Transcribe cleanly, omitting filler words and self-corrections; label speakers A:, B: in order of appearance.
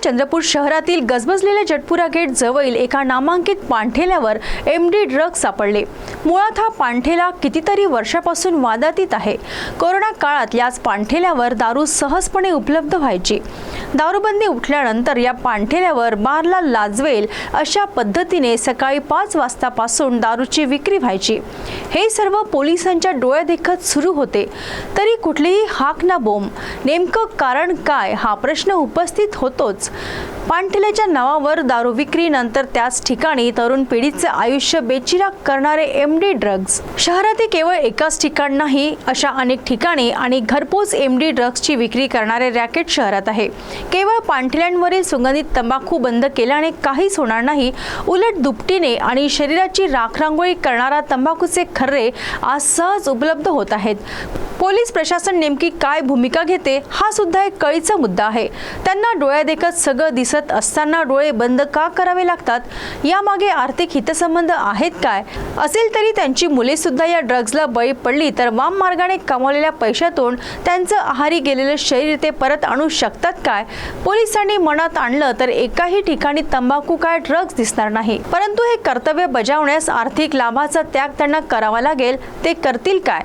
A: चंद्रपूर शहरातील गजबजलेल्या जटपुरा गेट जवळील एका नामांकित पानठेल्यावर एमडी ड्रग्ज सापडले। मुळात हा पानठेला कितीतरी वर्षापासून वादातीत आहे। कोरोना काळात याच पानठेल्यावर दारू सहजपणे उपलब्ध व्हायची। दारूबंदी उठल्यानंतर या पानठेल्यावर बारला लाजवेल अशा पद्धतीने सकाळी 5 वाजतापासून दारूची विक्री व्हायची। हे सर्व पोलिसांच्या डोळ्यादेखत सुरू होते, तरी कुठलीही हाक ना बोंब। नेमकं कारण काय हा प्रश्न उपस्थित होतोच। पानठेल्याच्या नावावर दारू विक्री, नंतर त्याच ठिकाणी तरुण पिढीचे आयुष्य बेचिराग करणारे एमडी ड्रग्ज। शहरातील केवळ एकाच ठिकाण नाही, अशा अनेक ठिकाणी आणि घरपोच एमडी ड्रग्जची विक्री करणारे रॅकेट शहरात आहे। केवळ पानठेल्यांवरील सुगंधित तंबाखू बंद केल्याने काहीच होणार नाही, उलट दुपटीने आणि शरीराची राखरांगोळी करणारा तंबाखूचे खर्रे आज सहज उपलब्ध होत आहेत। पोलीस प्रशासन नेमकी काय भूमिका घेते हा सुद्धा एक कळीचा मुद्दा आहे। त्यांना डोळ्यादेखत सगळं दिसत असताना डोळे बंद का करावे लागतात? यामागे आर्थिक हितसंबंध आहेत काय? असेल तरी त्यांची मुले सुद्धा या ड्रग्जला बळी पडली तर वाम मार्गाने कमावलेल्या पैशातून त्यांचं आहारी गेलेलं शरीर ते परत आणू शकतात काय? पोलिसांनी मनात आणलं तर एकाही ठिकाणी तंबाखू काय ड्रग्ज दिसणार नाही, परंतु हे कर्तव्य बजावण्यास आर्थिक लाभाचा त्याग त्यांना करावा लागेल। ते करतील काय?